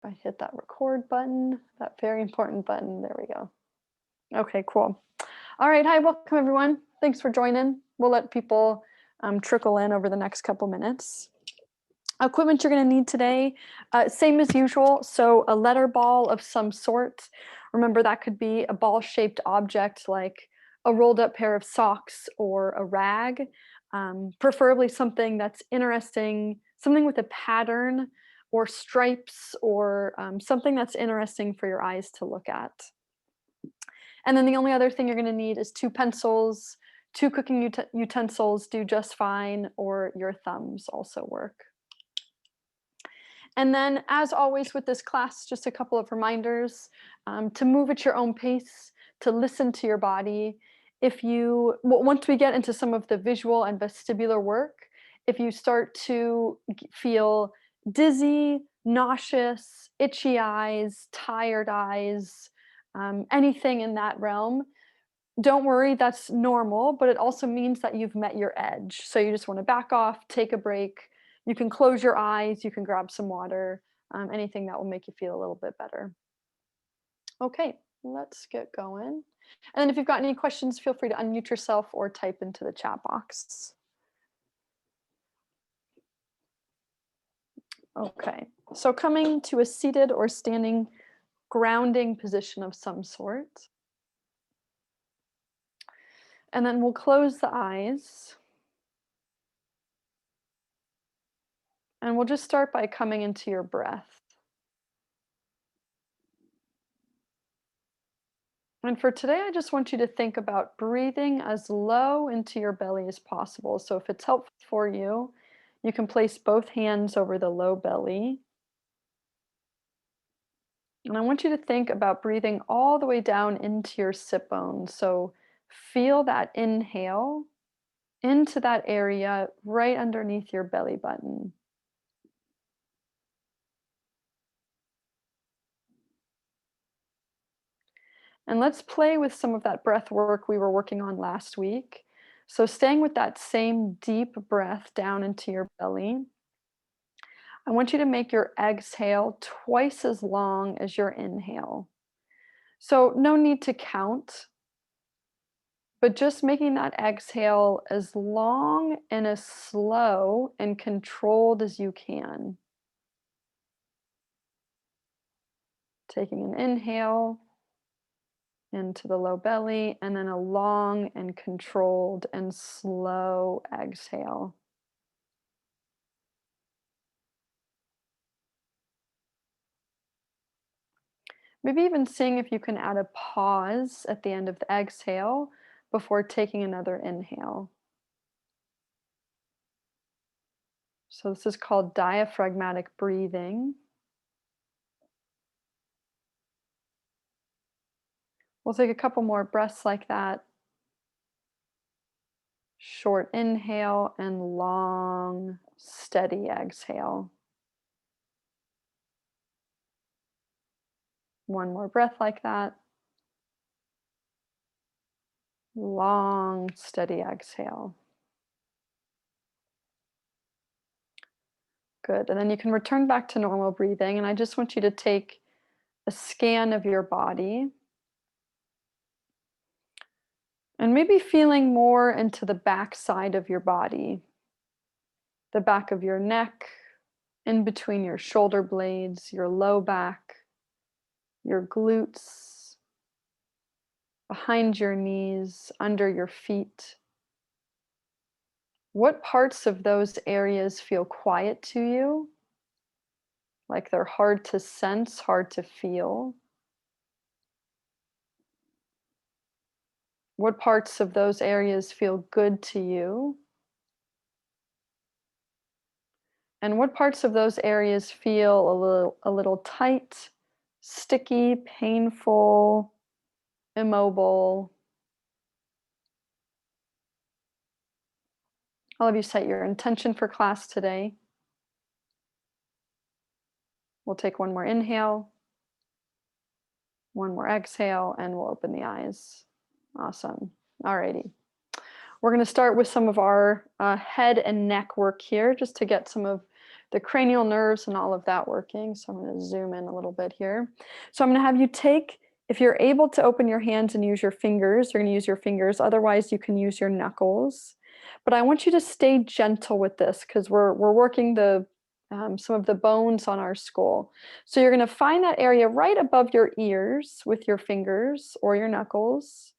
I hit that record button, that very important button. There we go. Okay, cool. All right, hi, welcome everyone. Thanks for joining. We'll let people trickle in over the next couple minutes. Equipment you're going to need today, same as usual. So a letter ball of some sort. Remember, that could be a ball-shaped object like a rolled up pair of socks or a rag. Preferably something that's interesting, something with a pattern or stripes or something that's interesting for your eyes to look at. And then the only other thing you're going to need is 2 pencils, 2 cooking utensils do just fine, or your thumbs also work. And then, as always with this class, just a couple of reminders to move at your own pace, to listen to your body. Once we get into some of the visual and vestibular work, if you start to feel dizzy, nauseous, itchy eyes, tired eyes, anything in that realm, don't worry, that's normal, but it also means that you've met your edge. So you just want to back off, take a break. You can close your eyes, you can grab some water, anything that will make you feel a little bit better. Okay, let's get going. And then if you've got any questions, feel free to unmute yourself or type into the chat box. Okay, so coming to a seated or standing grounding position of some sort. And then we'll close the eyes. And we'll just start by coming into your breath. And for today, I just want you to think about breathing as low into your belly as possible. So if it's helpful for you, you can place both hands over the low belly. And I want you to think about breathing all the way down into your sit bones. So feel that inhale into that area right underneath your belly button. And let's play with some of that breath work we were working on last week. So staying with that same deep breath down into your belly, I want you to make your exhale twice as long as your inhale. So no need to count, but just making that exhale as long and as slow and controlled as you can. Taking an inhale into the low belly, and then a long and controlled and slow exhale. Maybe even seeing if you can add a pause at the end of the exhale before taking another inhale. So this is called diaphragmatic breathing. We'll take a couple more breaths like that. Short inhale and long, steady exhale. One more breath like that. Long, steady exhale. Good. And then you can return back to normal breathing. And I just want you to take a scan of your body. And maybe feeling more into the back side of your body, the back of your neck, in between your shoulder blades, your low back, your glutes, behind your knees, under your feet. What parts of those areas feel quiet to you? Like they're hard to sense, hard to feel? What parts of those areas feel good to you? And what parts of those areas feel a little tight, sticky, painful, immobile? I'll have you set your intention for class today. We'll take one more inhale, one more exhale, and we'll open the eyes. Awesome. Alrighty. We're going to start with some of our head and neck work here, just to get some of the cranial nerves and all of that working. So I'm going to zoom in a little bit here. So I'm going to have you take, if you're able to open your hands and use your fingers, you're going to use your fingers. Otherwise, you can use your knuckles. But I want you to stay gentle with this because we're working some of the bones on our skull. So you're going to find that area right above your ears with your fingers or your knuckles.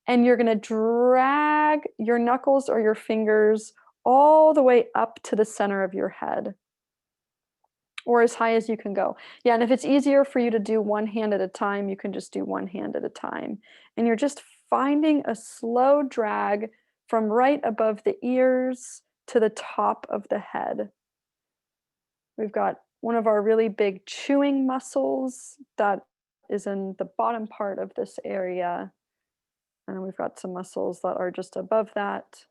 And you're going to drag your knuckles or your fingers all the way up to the center of your head, or as high as you can go. Yeah, and if it's easier for you to do one hand at a time, you can just do one hand at a time. And you're just finding a slow drag from right above the ears to the top of the head. We've got one of our really big chewing muscles that is in the bottom part of this area. And we've got some muscles that are just above that.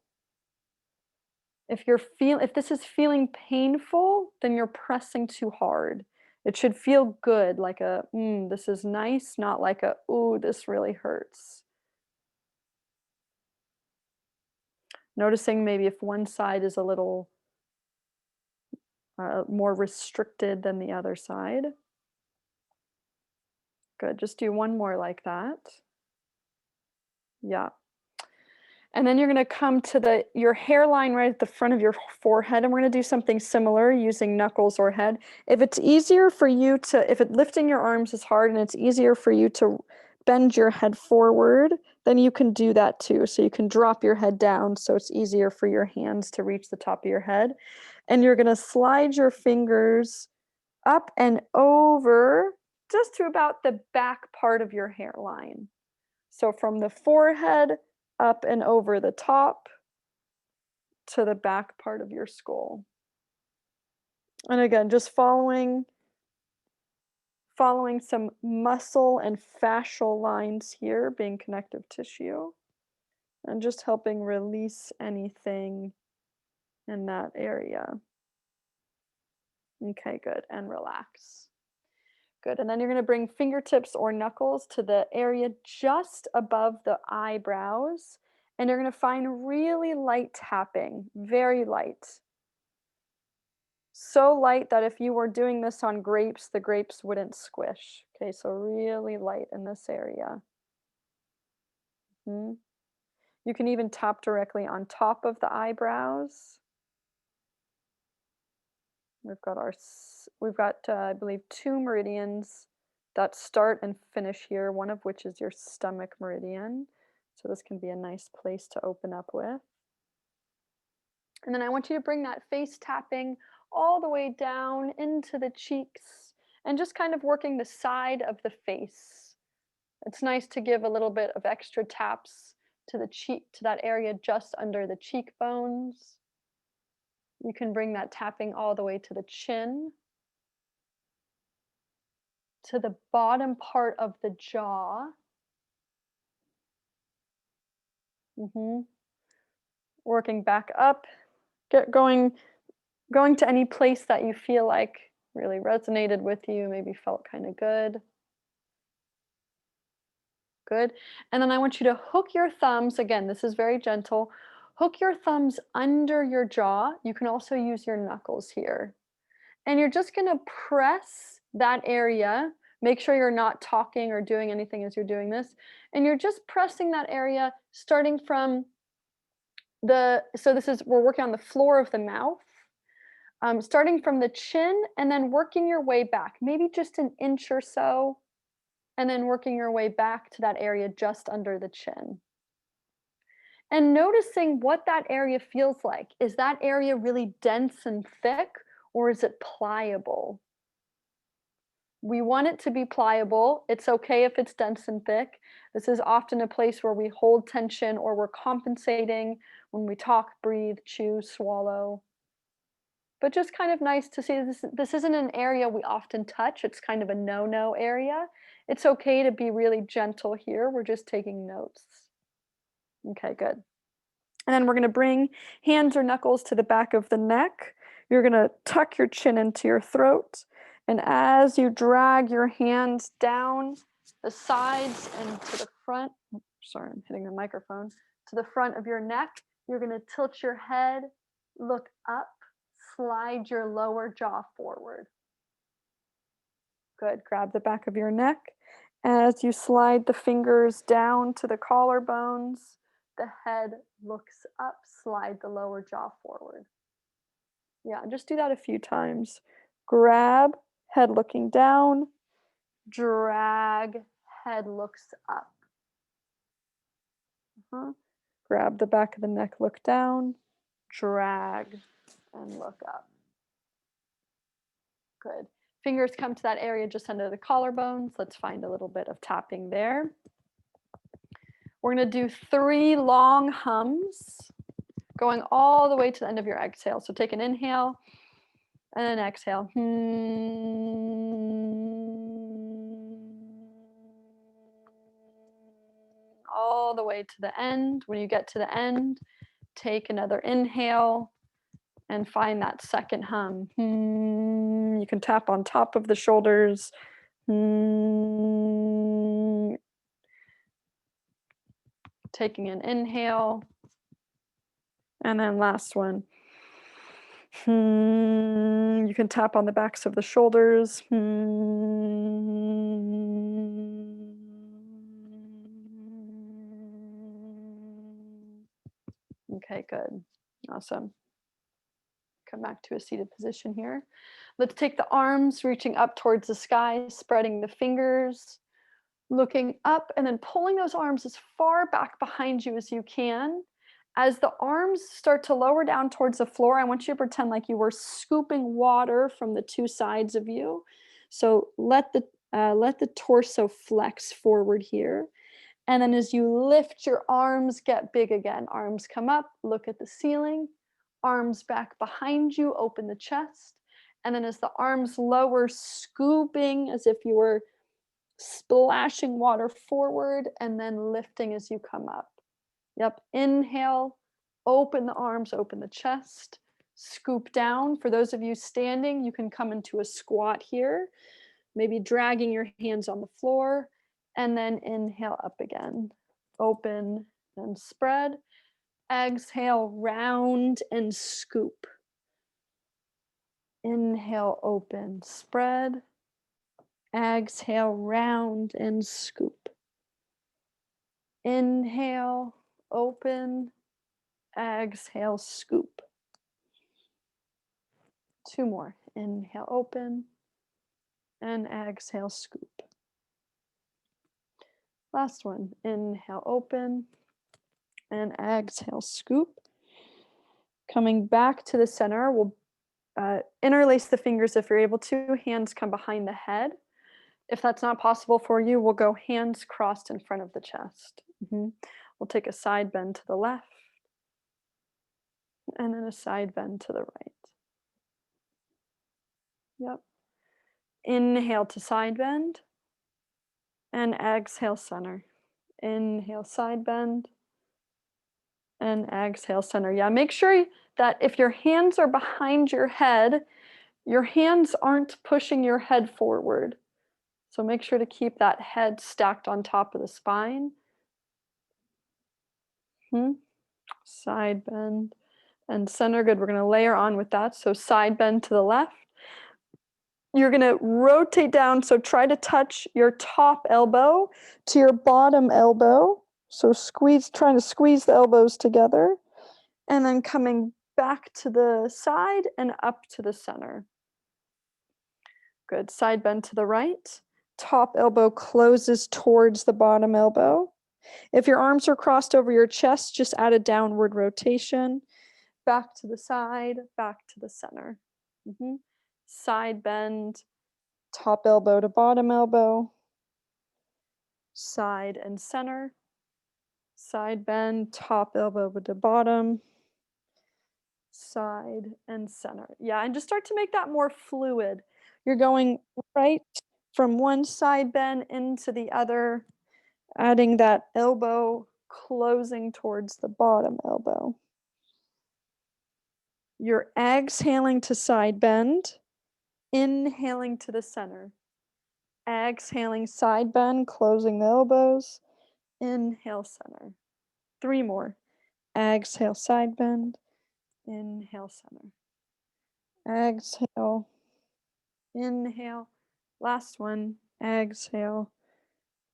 If this is feeling painful, then you're pressing too hard. It should feel good, like a, this is nice, not like a, ooh, this really hurts. Noticing maybe if one side is a little more restricted than the other side. Good, just do one more like that. Yeah. And then you're going to come to your hairline right at the front of your forehead, and we're going to do something similar using knuckles or head. If it's easier for you if lifting your arms is hard and it's easier for you to bend your head forward, then you can do that too. So you can drop your head down so it's easier for your hands to reach the top of your head. And you're going to slide your fingers up and over just to about the back part of your hairline. So from the forehead up and over the top to the back part of your skull. And again, just following some muscle and fascial lines here, being connective tissue, and just helping release anything in that area. Okay, good, and relax. Good, and then you're gonna bring fingertips or knuckles to the area just above the eyebrows, and you're gonna find really light tapping, very light. So light that if you were doing this on grapes, the grapes wouldn't squish. Okay, so really light in this area. You can even tap directly on top of the eyebrows. We've got I believe 2 meridians that start and finish here, one of which is your stomach meridian. So this can be a nice place to open up with. And then I want you to bring that face tapping all the way down into the cheeks and just kind of working the side of the face. It's nice to give a little bit of extra taps to the cheek, to that area just under the cheekbones. You can bring that tapping all the way to the chin, to the bottom part of the jaw. Working back up, going to any place that you feel like really resonated with you, maybe felt kind of good. Good. And then I want you to hook your thumbs. Again, this is very gentle. Hook your thumbs under your jaw. You can also use your knuckles here. And you're just going to press that area. Make sure you're not talking or doing anything as you're doing this. And you're just pressing that area starting from we're working on the floor of the mouth. Starting from the chin and then working your way back, maybe just an inch or so, and then working your way back to that area just under the chin. And noticing what that area feels like. Is that area really dense and thick, or is it pliable? We want it to be pliable. It's okay if it's dense and thick. This is often a place where we hold tension or we're compensating when we talk, breathe, chew, swallow. But just kind of nice to see this isn't an area we often touch. It's kind of a no-no area. It's okay to be really gentle here. We're just taking notes. Okay, good. And then we're going to bring hands or knuckles to the back of the neck. You're going to tuck your chin into your throat. And as you drag your hands down the sides and to the front, sorry, I'm hitting the microphone, to the front of your neck, you're going to tilt your head, look up, slide your lower jaw forward. Good. Grab the back of your neck. As you slide the fingers down to the collarbones, the head looks up, slide the lower jaw forward. Yeah, just do that a few times. Grab, head looking down, drag, head looks up. Grab the back of the neck, look down, drag, and look up. Good. Fingers come to that area just under the collarbones. Let's find a little bit of tapping there. We're going to do 3 long hums, going all the way to the end of your exhale. So take an inhale and an exhale. All the way to the end. When you get to the end, take another inhale and find that second hum. You can tap on top of the shoulders. Taking an inhale. And then last one. You can tap on the backs of the shoulders. Okay, good. Awesome. Come back to a seated position here. Let's take the arms reaching up towards the sky, spreading the fingers, looking up, and then pulling those arms as far back behind you as you can. As the arms start to lower down towards the floor, I want you to pretend like you were scooping water from the 2 sides of you. So let the torso flex forward here. And then as you lift your arms, get big again. Arms come up, look at the ceiling. Arms back behind you, open the chest. And then as the arms lower, scooping as if you were splashing water forward, and then lifting as you come up. Yep, inhale, open the arms, open the chest, scoop down. For those of you standing, you can come into a squat here, maybe dragging your hands on the floor, and then inhale up again. Open and spread. Exhale, round and scoop. Inhale, open, spread. Exhale, round and scoop. Inhale, open. Exhale, scoop. 2 more. Inhale, open. And exhale, scoop. Last one. Inhale, open. And exhale, scoop. Coming back to the center, we'll interlace the fingers if you're able to. Hands come behind the head. If that's not possible for you, we'll go hands crossed in front of the chest. We'll take a side bend to the left. And then a side bend to the right. Yep. Inhale to side bend. And exhale, center. Inhale, side bend. And exhale, center. Yeah, make sure that if your hands are behind your head, your hands aren't pushing your head forward. So make sure to keep that head stacked on top of the spine. Side bend and center. Good. We're going to layer on with that. So side bend to the left. You're going to rotate down. So try to touch your top elbow to your bottom elbow. So trying to squeeze the elbows together. And then coming back to the side and up to the center. Good. Side bend to the right. Top elbow closes towards the bottom elbow. If your arms are crossed over your chest, just add a downward rotation. Back to the side, back to the center. Side bend, top elbow to bottom elbow. Side and center. Side bend, top elbow to bottom. Side and center. Yeah, and just start to make that more fluid. You're going right from one side bend into the other, adding that elbow closing towards the bottom elbow. You're exhaling to side bend, inhaling to the center. Exhaling side bend, closing the elbows. Inhale, center. 3 more. Exhale, side bend. Inhale, center. Exhale. Inhale. Last one. Exhale.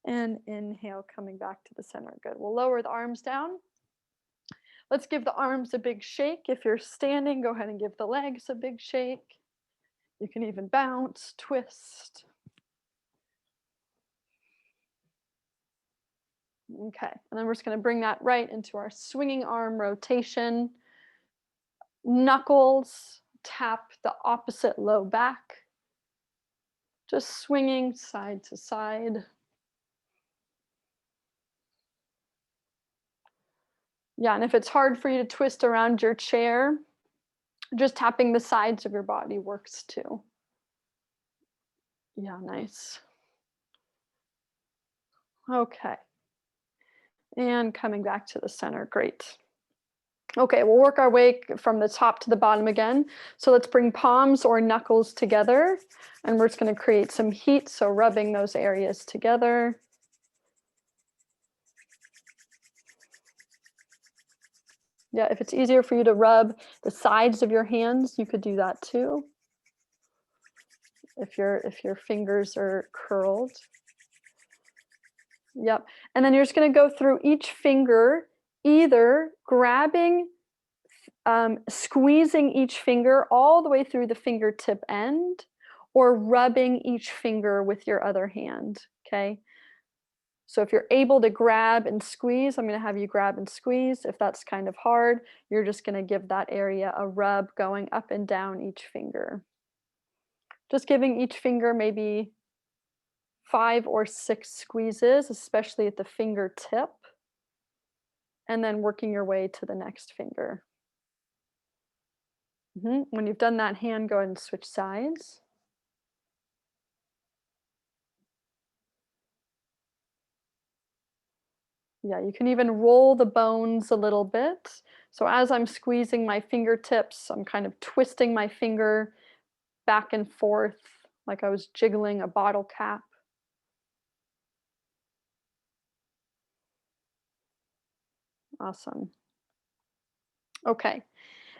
And inhale, coming back to the center. Good. We'll lower the arms down. Let's give the arms a big shake. If you're standing, go ahead and give the legs a big shake. You can even bounce, twist. Okay, and then we're just going to bring that right into our swinging arm rotation. Knuckles tap the opposite low back. Just swinging side to side. Yeah, and if it's hard for you to twist around your chair, just tapping the sides of your body works too. Yeah, nice. Okay. And coming back to the center, great. Okay, we'll work our way from the top to the bottom again. So let's bring palms or knuckles together, and we're just going to create some heat, so rubbing those areas together. Yeah, if it's easier for you to rub the sides of your hands, you could do that too. If your fingers are curled. Yep. And then you're just going to go through each finger, either grabbing, squeezing each finger all the way through the fingertip end, or rubbing each finger with your other hand. Okay. So if you're able to grab and squeeze, I'm going to have you grab and squeeze. If that's kind of hard, you're just going to give that area a rub going up and down each finger. Just giving each finger maybe 5 or 6 squeezes, especially at the fingertip, and then working your way to the next finger. When you've done that hand, go ahead and switch sides. Yeah, you can even roll the bones a little bit. So as I'm squeezing my fingertips, I'm kind of twisting my finger back and forth like I was jiggling a bottle cap. Awesome. Okay,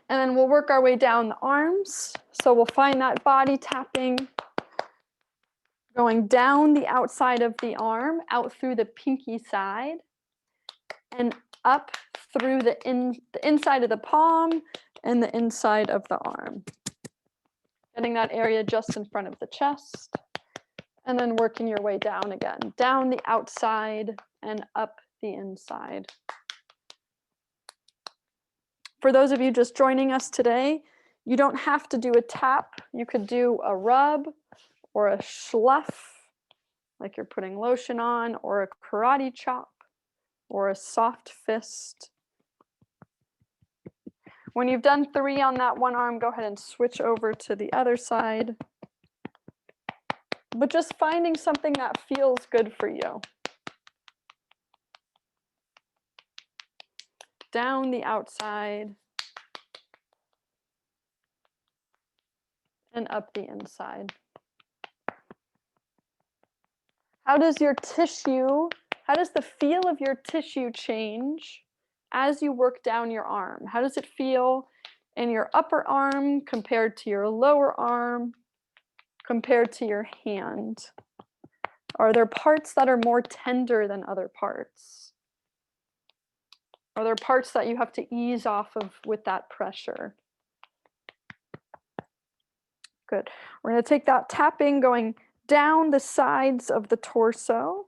and then we'll work our way down the arms. So we'll find that body tapping, going down the outside of the arm, out through the pinky side, and up through the inside of the palm and the inside of the arm. Getting that area just in front of the chest, and then working your way down again, down the outside and up the inside. For those of you just joining us today, you don't have to do a tap. You could do a rub or a schluff, like you're putting lotion on, or a karate chop, or a soft fist. When you've done 3 on that one arm, go ahead and switch over to the other side. But just finding something that feels good for you. Down the outside and up the inside. How does the feel of your tissue change as you work down your arm? How does it feel in your upper arm compared to your lower arm, compared to your hand? Are there parts that are more tender than other parts? Are there parts that you have to ease off of with that pressure? Good. We're going to take that tapping going down the sides of the torso.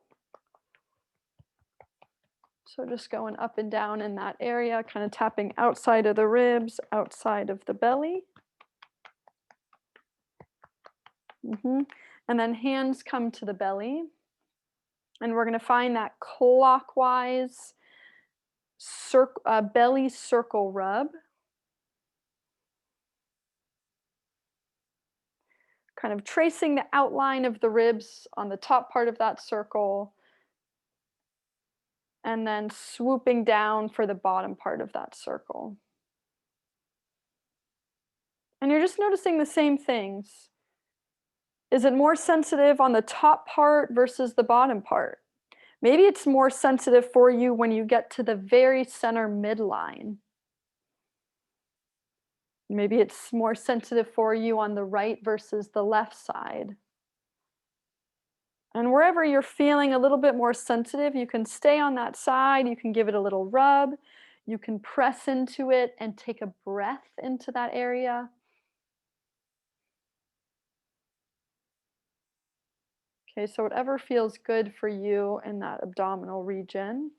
So just going up and down in that area, kind of tapping outside of the ribs, outside of the belly. And then hands come to the belly. And we're going to find that clockwise belly circle rub. Kind of tracing the outline of the ribs on the top part of that circle, and then swooping down for the bottom part of that circle. And you're just noticing the same things. Is it more sensitive on the top part versus the bottom part? Maybe it's more sensitive for you when you get to the very center midline. Maybe it's more sensitive for you on the right versus the left side. And wherever you're feeling a little bit more sensitive, you can stay on that side, you can give it a little rub, you can press into it and take a breath into that area. Okay, so whatever feels good for you in that abdominal region.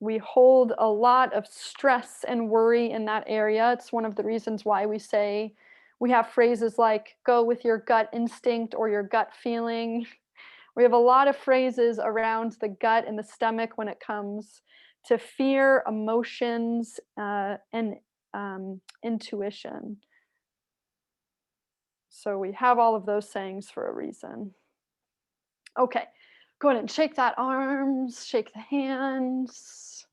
We hold a lot of stress and worry in that area. It's one of the reasons why we have phrases like go with your gut instinct or your gut feeling. We have a lot of phrases around the gut and the stomach when it comes to fear, emotions, and intuition. So we have all of those sayings for a reason. Okay, go ahead and shake that arms, shake the hands.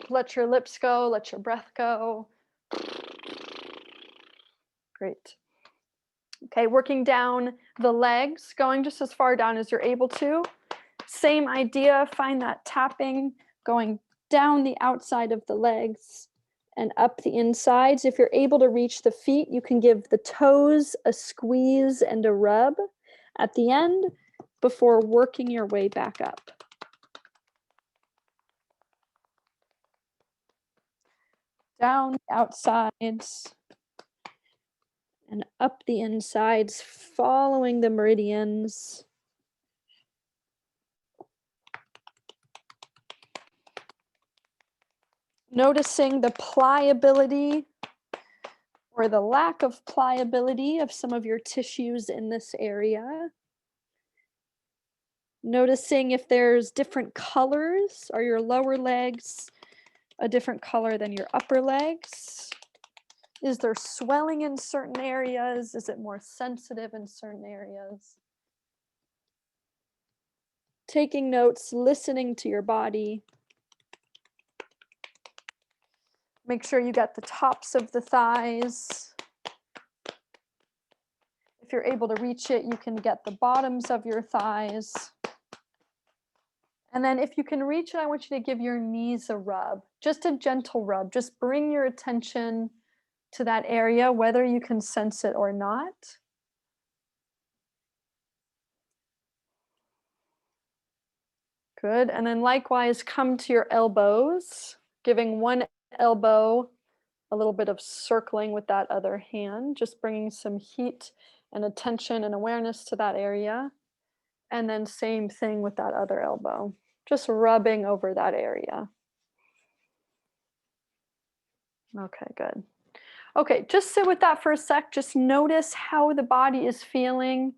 Let your lips go, let your breath go. Great. Okay, working down the legs, going just as far down as you're able to. Same idea, find that tapping going down the outside of the legs and up the insides. If you're able to reach the feet, you can give the toes a squeeze and a rub at the end before working your way back up. Down the outsides and up the insides, following the meridians. Noticing the pliability or the lack of pliability of some of your tissues in this area. Noticing if there's different colors. Are your lower legs a different color than your upper legs? Is there swelling in certain areas? Is it more sensitive in certain areas? Taking notes, listening to your body. Make sure you get the tops of the thighs. If you're able to reach it, you can get the bottoms of your thighs. And then if you can reach it, I want you to give your knees a rub, just a gentle rub. Just bring your attention to that area, whether you can sense it or not. Good. And then likewise, come to your elbows, giving one elbow a little bit of circling with that other hand, just bringing some heat and attention and awareness to that area. And then same thing with that other elbow, just rubbing over that area. Okay, good. Okay, just sit with that for a sec. Just notice how the body is feeling.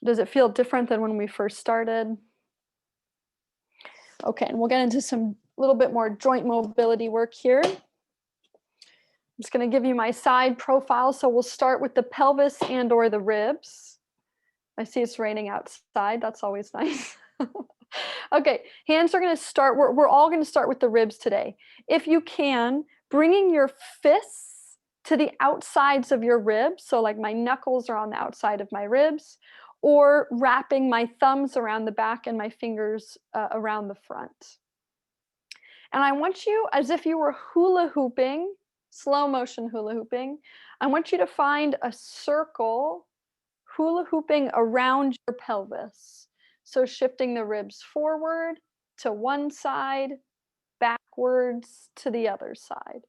Does it feel different than when we first started? Okay, and we'll get into some little bit more joint mobility work here. I'm just going to give you my side profile. So we'll start with the pelvis and or the ribs. I see it's raining outside. That's always nice. Okay, hands are going to start. We're all going to start with the ribs today. If you can, bringing your fists to the outsides of your ribs. So like my knuckles are on the outside of my ribs, or wrapping my thumbs around the back and my fingers around the front. And I want you, as if you were hula hooping, slow motion hula hooping, I want you to find a circle hula hooping around your pelvis. So shifting the ribs forward to one side, backwards to the other side.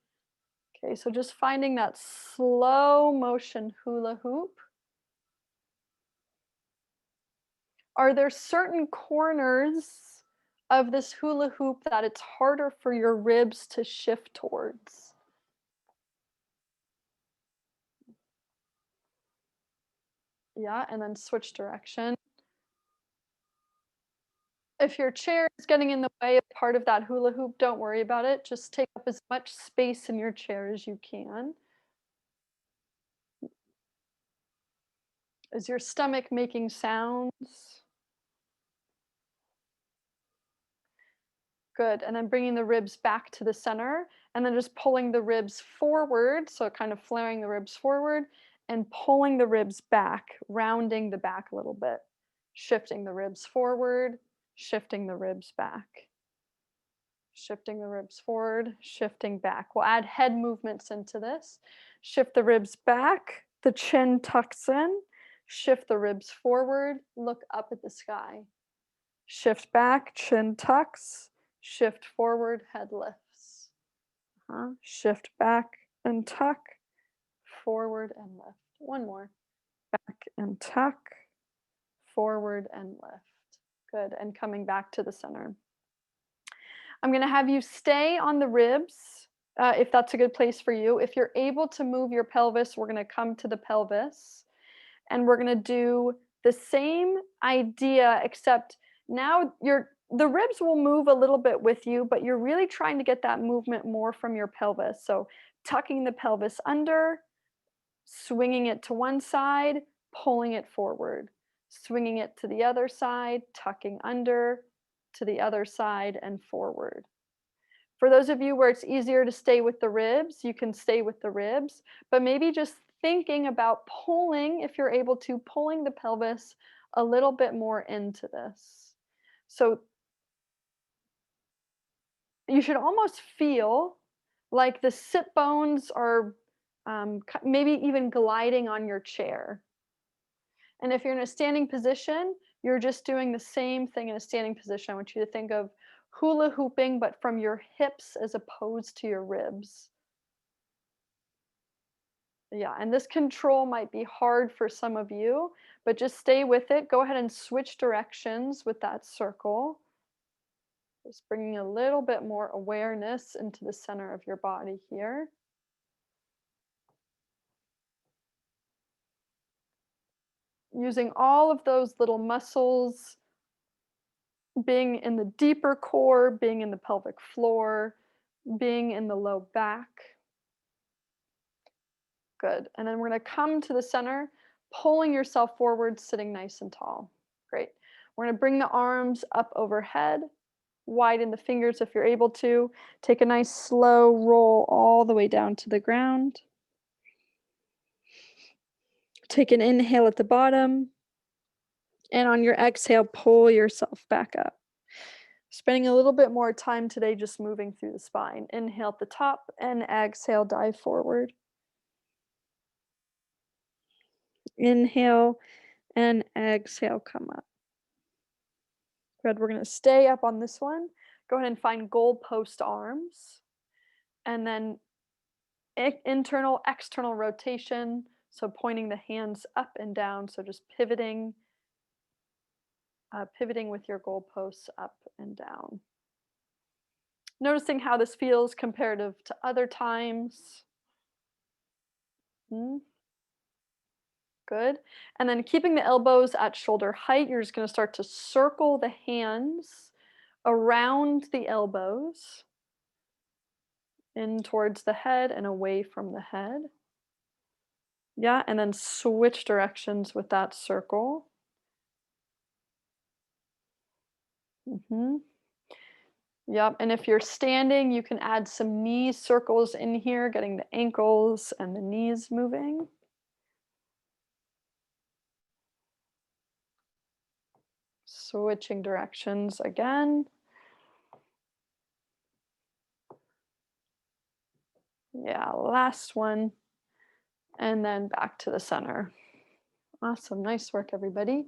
Okay, so just finding that slow motion hula hoop. Are there certain corners of this hula hoop that it's harder for your ribs to shift towards? Yeah, and then switch direction. If your chair is getting in the way of part of that hula hoop, don't worry about it. Just take up as much space in your chair as you can. Is your stomach making sounds? Good. And then bringing the ribs back to the center and then just pulling the ribs forward. So kind of flaring the ribs forward and pulling the ribs back, rounding the back a little bit, shifting the ribs forward, shifting the ribs back. Shifting the ribs forward, shifting back. We'll add head movements into this. Shift the ribs back, the chin tucks in, shift the ribs forward, look up at the sky. Shift back, chin tucks, shift forward, head lifts. Shift back and tuck, forward and lift. One more. Back and tuck, forward and lift. Good, and coming back to the center. I'm going to have you stay on the ribs if that's a good place for you. If you're able to move your pelvis, we're going to come to the pelvis and we're going to do the same idea, except now the ribs will move a little bit with you, but you're really trying to get that movement more from your pelvis. So tucking the pelvis under, swinging it to one side, pulling it forward, swinging it to the other side, tucking under, to the other side and forward. For those of you where it's easier to stay with the ribs, you can stay with the ribs, but maybe just thinking about pulling, if you're able to, pulling the pelvis a little bit more into this. So you should almost feel like the sit bones are maybe even gliding on your chair. And if you're in a standing position, you're just doing the same thing in a standing position. I want you to think of hula hooping, but from your hips as opposed to your ribs. Yeah, and this control might be hard for some of you, but just stay with it. Go ahead and switch directions with that circle. Just bringing a little bit more awareness into the center of your body here. Using all of those little muscles, being in the deeper core, being in the pelvic floor, being in the low back. Good. And then we're going to come to the center, pulling yourself forward, sitting nice and tall. Great. We're going to bring the arms up overhead, widen the fingers if you're able to. Take a nice slow roll all the way down to the ground. Take an inhale at the bottom. And on your exhale, pull yourself back up. Spending a little bit more time today just moving through the spine. Inhale at the top and exhale, dive forward. Inhale and exhale, come up. Good, we're gonna stay up on this one. Go ahead and find goalpost arms. And then internal, external rotation. So pointing the hands up and down. So just pivoting with your goalposts up and down. Noticing how this feels comparative to other times. Good. And then keeping the elbows at shoulder height, you're just going to start to circle the hands around the elbows, in towards the head and away from the head. Yeah, and then switch directions with that circle. Yep, and if you're standing, you can add some knee circles in here, getting the ankles and the knees moving. Switching directions again. Yeah, last one. And then back to the center. Awesome, nice work, everybody.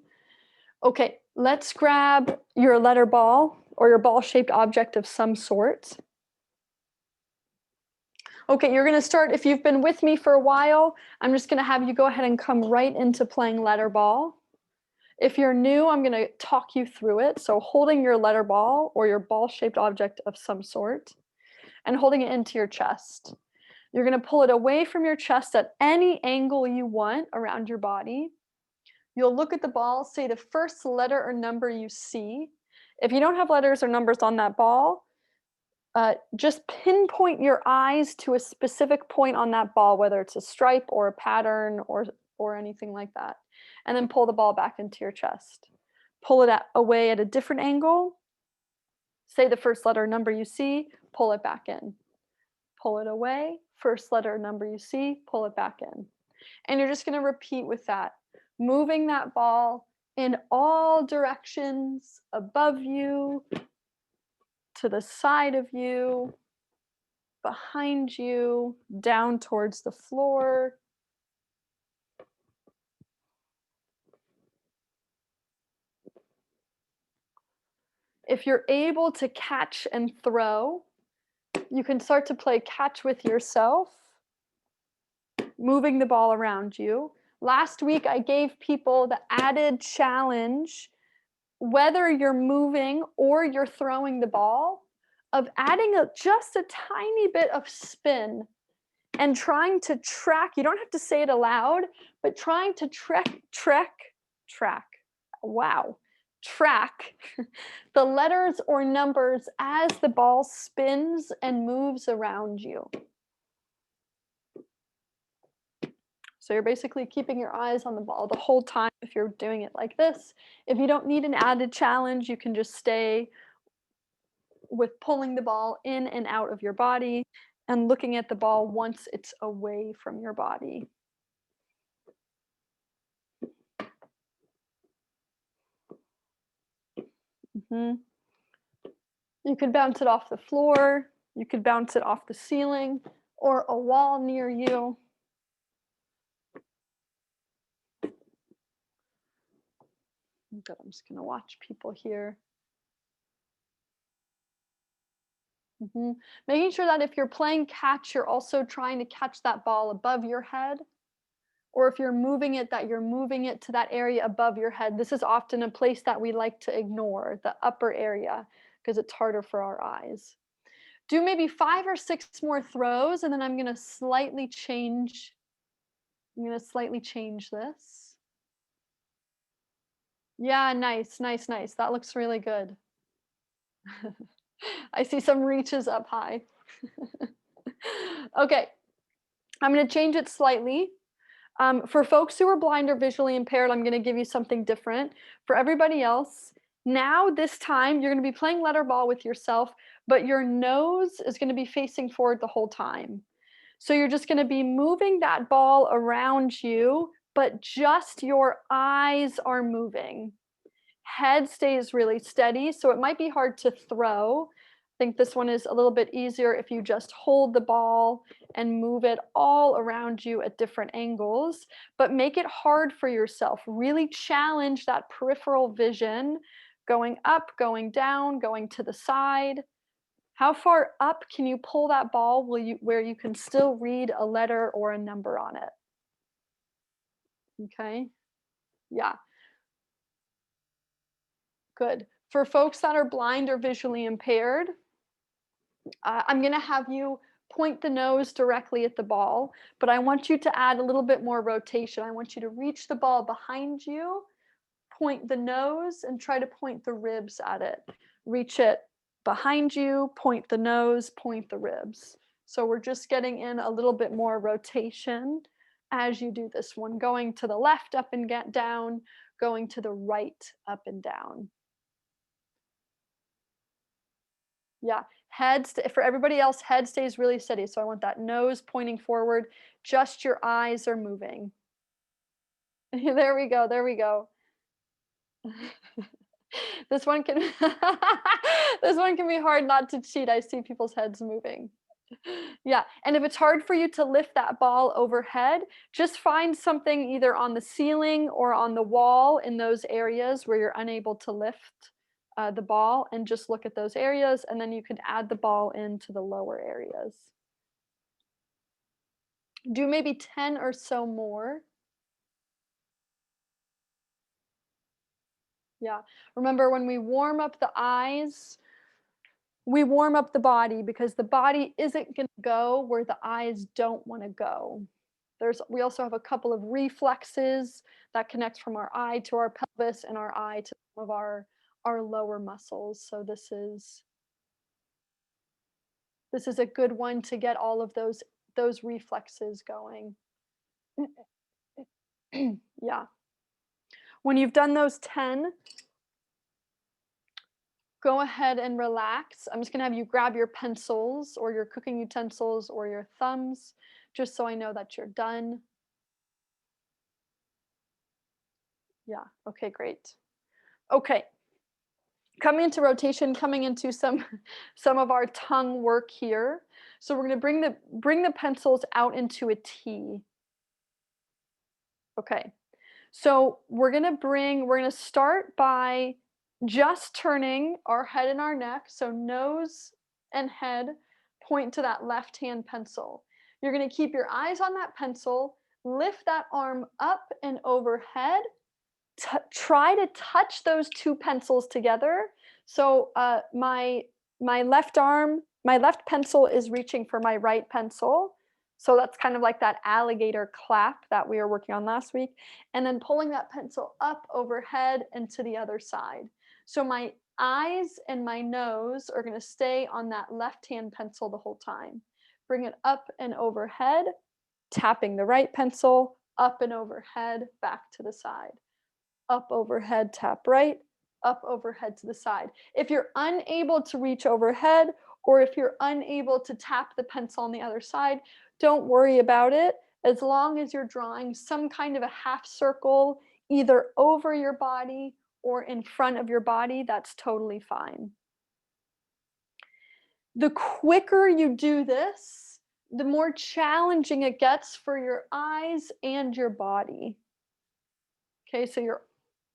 Okay, let's grab your letter ball or your ball-shaped object of some sort. Okay, you're gonna start, if you've been with me for a while, I'm just gonna have you go ahead and come right into playing letter ball. If you're new, I'm gonna talk you through it. So holding your letter ball or your ball-shaped object of some sort and holding it into your chest. You're gonna pull it away from your chest at any angle you want around your body. You'll look at the ball, say the first letter or number you see. If you don't have letters or numbers on that ball, just pinpoint your eyes to a specific point on that ball, whether it's a stripe or a pattern or anything like that. And then pull the ball back into your chest. Pull it away at a different angle. Say the first letter or number you see, pull it back in. Pull it away, first letter or number you see, pull it back in. And you're just going to repeat with that, moving that ball in all directions, above you, to the side of you, behind you, down towards the floor. If you're able to catch and throw, you can start to play catch with yourself, moving the ball around you. Last week, I gave people the added challenge, whether you're moving or you're throwing the ball, of adding just a tiny bit of spin and trying to track. You don't have to say it aloud, but trying to track. Wow. Track the letters or numbers as the ball spins and moves around you. So you're basically keeping your eyes on the ball the whole time if you're doing it like this. If you don't need an added challenge, you can just stay with pulling the ball in and out of your body and looking at the ball once it's away from your body. Mm-hmm. You could bounce it off the floor, you could bounce it off the ceiling or a wall near you. Good, I'm just going to watch people here. Mm-hmm. Making sure that if you're playing catch, you're also trying to catch that ball above your head. Or if you're moving it, that you're moving it to that area above your head. This is often a place that we like to ignore, the upper area, because it's harder for our eyes. Do maybe 5 or 6 more throws, and then I'm going to slightly change. I'm going to slightly change this. Yeah, nice, nice, nice. That looks really good. I see some reaches up high. Okay, I'm going to change it slightly. For folks who are blind or visually impaired, I'm going to give you something different. For everybody else, now this time you're going to be playing letter ball with yourself, but your nose is going to be facing forward the whole time. So you're just going to be moving that ball around you, but just your eyes are moving. Head stays really steady, so it might be hard to throw. I think this one is a little bit easier if you just hold the ball and move it all around you at different angles, but make it hard for yourself. Really challenge that peripheral vision, going up, going down, going to the side. How far up can you pull that ball where you can still read a letter or a number on it? Okay, yeah. Good. For folks that are blind or visually impaired, I'm going to have you point the nose directly at the ball, but I want you to add a little bit more rotation. I want you to reach the ball behind you, point the nose, and try to point the ribs at it. Reach it behind you, point the nose, point the ribs. So we're just getting in a little bit more rotation as you do this one, going to the left, up and down, going to the right, up and down. Yeah, for everybody else, head stays really steady. So I want that nose pointing forward. Just your eyes are moving. There we go. There we go. This one can this one can be hard not to cheat. I see people's heads moving. Yeah, and if it's hard for you to lift that ball overhead, just find something either on the ceiling or on the wall in those areas where you're unable to lift the ball, and just look at those areas, and then you can add the ball into the lower areas. Do maybe 10 or so more. Yeah. Remember, when we warm up the eyes, we warm up the body, because the body isn't going to go where the eyes don't want to go. We also have a couple of reflexes that connect from our eye to our pelvis and our eye to some of our lower muscles. So this is a good one to get all of those reflexes going. Yeah. When you've done those 10, go ahead and relax. I'm just going to have you grab your pencils or your cooking utensils or your thumbs, just so I know that you're done. Yeah, okay, great. Okay. Coming into rotation, coming into some of our tongue work here. So we're going to bring the pencils out into a T. Okay. So we're going to start by just turning our head and our neck. So nose and head point to that left hand pencil. You're going to keep your eyes on that pencil, lift that arm up and overhead. Try to touch those two pencils together. So my left pencil is reaching for my right pencil. So that's kind of like that alligator clap that we were working on last week. And then pulling that pencil up overhead and to the other side. So my eyes and my nose are going to stay on that left-hand pencil the whole time. Bring it up and overhead, tapping the right pencil, up and overhead, back to the side. Up overhead, tap right, up overhead to the side. If you're unable to reach overhead, or if you're unable to tap the pencil on the other side, don't worry about it. As long as you're drawing some kind of a half circle, either over your body or in front of your body, that's totally fine. The quicker you do this, the more challenging it gets for your eyes and your body. Okay, so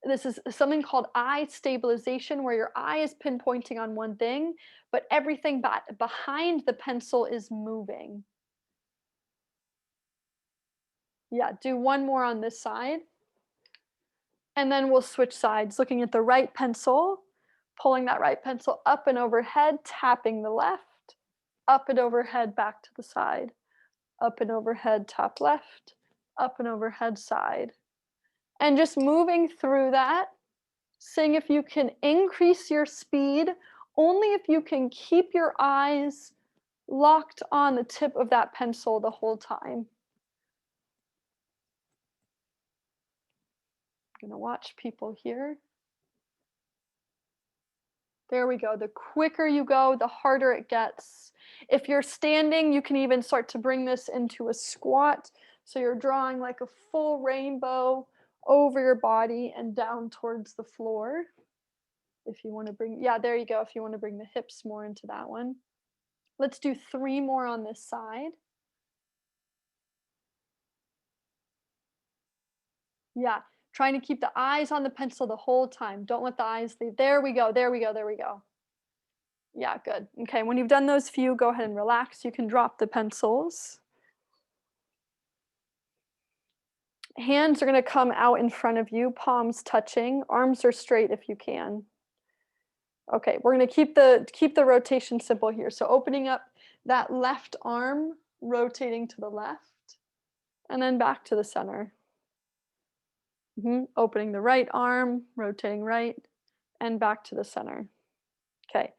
this is something called eye stabilization, where your eye is pinpointing on one thing, but everything behind the pencil is moving. Yeah, do one more on this side. And then we'll switch sides, looking at the right pencil, pulling that right pencil up and overhead, tapping the left, up and overhead, back to the side, up and overhead, top left, up and overhead, side. And just moving through that, seeing if you can increase your speed, only if you can keep your eyes locked on the tip of that pencil the whole time. I'm going to watch people here. There we go. The quicker you go, the harder it gets. If you're standing, you can even start to bring this into a squat. So you're drawing like a full rainbow over your body and down towards the floor. If you want to bring, yeah, there you go. If you want to bring the hips more into that one. Let's do 3 more on this side. Yeah, trying to keep the eyes on the pencil the whole time. Don't let the eyes leave. There we go, there we go, there we go. Yeah, good. Okay, when you've done those few, go ahead and relax. You can drop the pencils. Hands are going to come out in front of you, palms touching. Arms are straight if you can. Okay, we're going to keep the rotation simple here. So opening up that left arm, rotating to the left, and then back to the center. Opening the right arm, rotating right, and back to the center. Okay.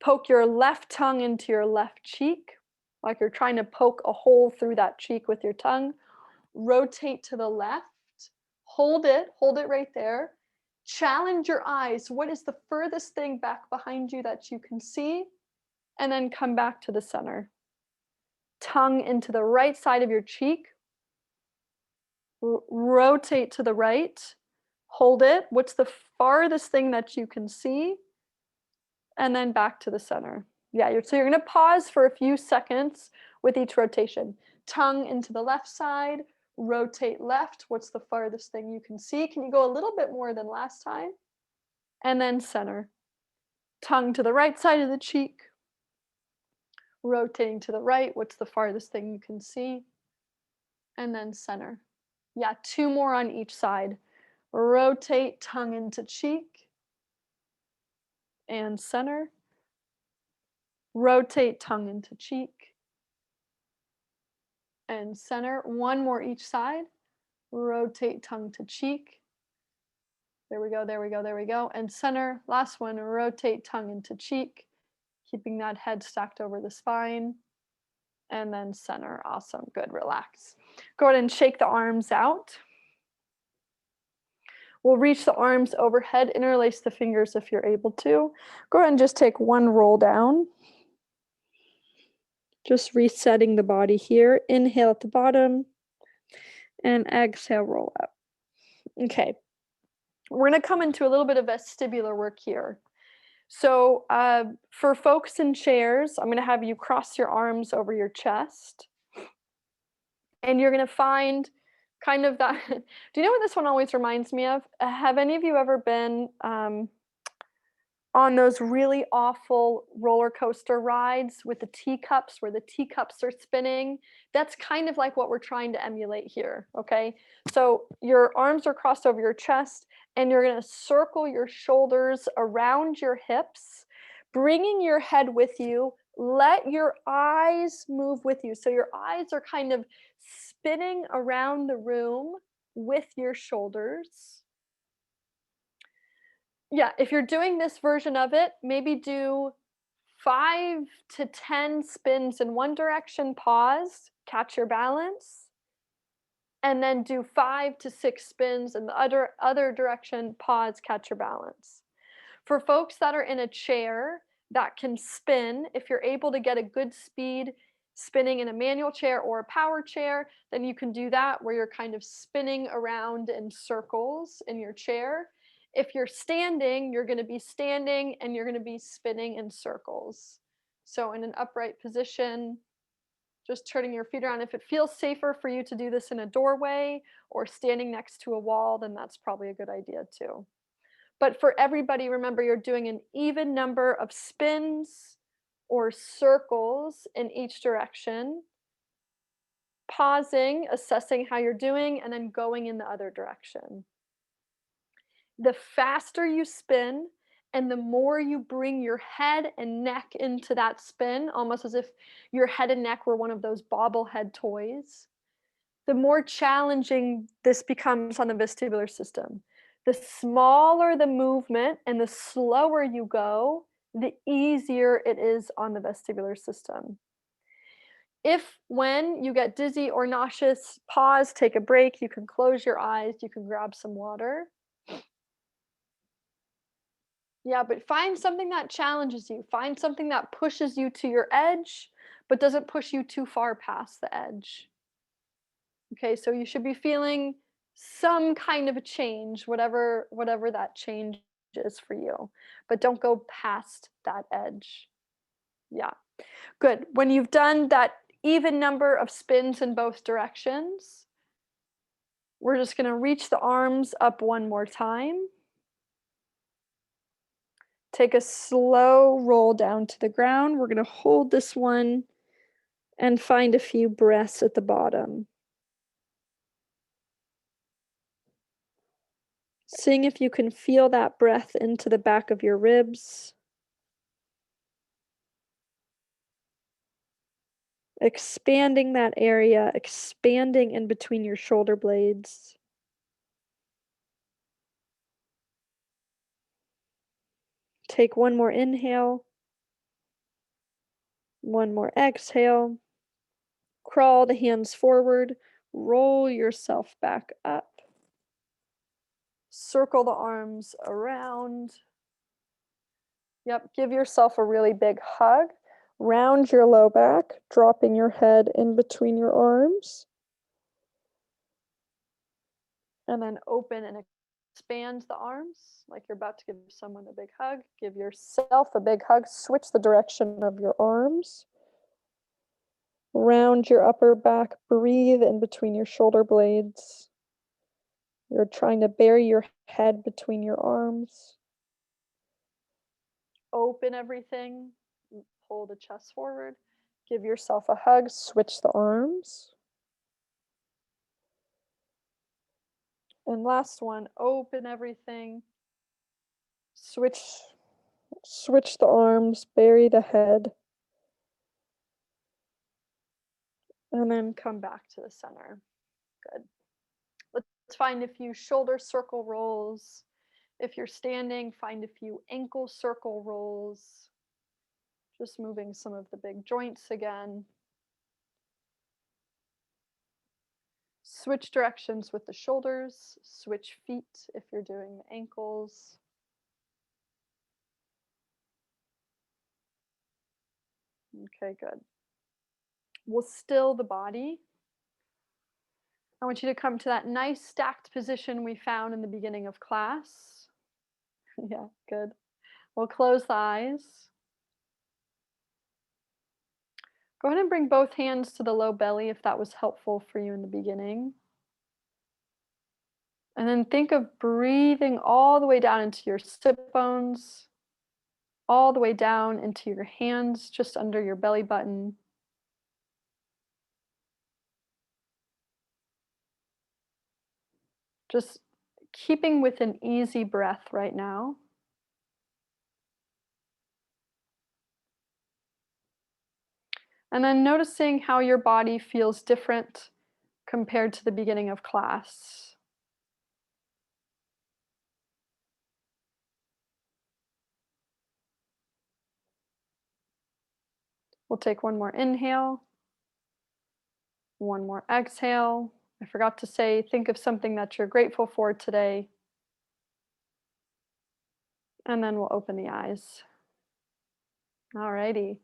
Poke your left tongue into your left cheek, like you're trying to poke a hole through that cheek with your tongue. Rotate to the left. Hold it right there. Challenge your eyes. What is the furthest thing back behind you that you can see? And then come back to the center. Tongue into the right side of your cheek. Rotate to the right. Hold it. What's the farthest thing that you can see? And then back to the center. Yeah, so you're going to pause for a few seconds with each rotation. Tongue into the left side, rotate left. What's the farthest thing you can see? Can you go a little bit more than last time? And then center. Tongue to the right side of the cheek, rotating to the right. What's the farthest thing you can see? And then center. Yeah, 2 more on each side. Rotate, tongue into cheek, and center. Rotate, tongue into cheek, and center. 1 more each side. Rotate, tongue to cheek. There we go, there we go, there we go. And center. Last one, rotate, tongue into cheek, keeping that head stacked over the spine. And then center. Awesome. Good. Relax. Go ahead and shake the arms out. We'll reach the arms overhead, interlace the fingers if you're able to. Go ahead and just take 1 roll down. Just resetting the body here. Inhale at the bottom and exhale, roll up. Okay. We're going to come into a little bit of vestibular work here. So for folks in chairs, I'm going to have you cross your arms over your chest, and you're going to find kind of that. Do you know what this one always reminds me of? Have any of you ever been on those really awful roller coaster rides with the teacups where the teacups are spinning? That's kind of like what we're trying to emulate here, okay? So your arms are crossed over your chest, and you're going to circle your shoulders around your hips, bringing your head with you. Let your eyes move with you. So your eyes are kind of spinning around the room with your shoulders. Yeah, if you're doing this version of it, maybe do 5 to 10 spins in one direction, pause, catch your balance, and then do 5 to 6 spins in the other direction, pause, catch your balance. For folks that are in a chair that can spin, if you're able to get a good speed spinning in a manual chair or a power chair, then you can do that where you're kind of spinning around in circles in your chair. If you're standing, you're going to be standing and you're going to be spinning in circles. So in an upright position, just turning your feet around. If it feels safer for you to do this in a doorway or standing next to a wall, then that's probably a good idea too. But for everybody, remember you're doing an even number of spins or circles in each direction, pausing, assessing how you're doing, and then going in the other direction. The faster you spin and the more you bring your head and neck into that spin, almost as if your head and neck were one of those bobblehead toys, the more challenging this becomes on the vestibular system. The smaller the movement and the slower you go, the easier it is on the vestibular system. If when you get dizzy or nauseous, pause, take a break, you can close your eyes, you can grab some water. Yeah, but find something that challenges you. Find something that pushes you to your edge, but doesn't push you too far past the edge. Okay, so you should be feeling some kind of a change, whatever that change is for you. But don't go past that edge. Yeah. Good. When you've done that even number of spins in both directions, we're just going to reach the arms up one more time. Take a slow roll down to the ground. We're going to hold this one and find a few breaths at the bottom. Seeing if you can feel that breath into the back of your ribs. Expanding that area, expanding in between your shoulder blades. Take one more inhale. One more exhale. Crawl the hands forward. Roll yourself back up. Circle the arms around. Yep, give yourself a really big hug. Round your low back, dropping your head in between your arms. And then open and expand the arms like you're about to give someone a big hug. Give yourself a big hug. Switch the direction of your arms. Round your upper back. Breathe in between your shoulder blades. You're trying to bury your head between your arms. Open everything. Pull the chest forward. Give yourself a hug. Switch the arms. And last one, open everything. Switch the arms, bury the head. And then come back to the center. Good. Let's find a few shoulder circle rolls. If you're standing, find a few ankle circle rolls. Just moving some of the big joints again. Switch directions with the shoulders. Switch feet if you're doing the ankles. Okay, good. We'll still the body. I want you to come to that nice stacked position we found in the beginning of class. Yeah, good. We'll close the eyes. Go ahead and bring both hands to the low belly if that was helpful for you in the beginning. And then think of breathing all the way down into your sit bones, all the way down into your hands just under your belly button. Just keeping with an easy breath right now. And then noticing how your body feels different compared to the beginning of class. We'll take one more inhale, one more exhale. I forgot to say, think of something that you're grateful for today. And then we'll open the eyes. Alrighty.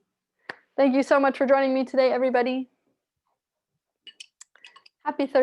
Thank you so much for joining me today, everybody. Happy Thursday.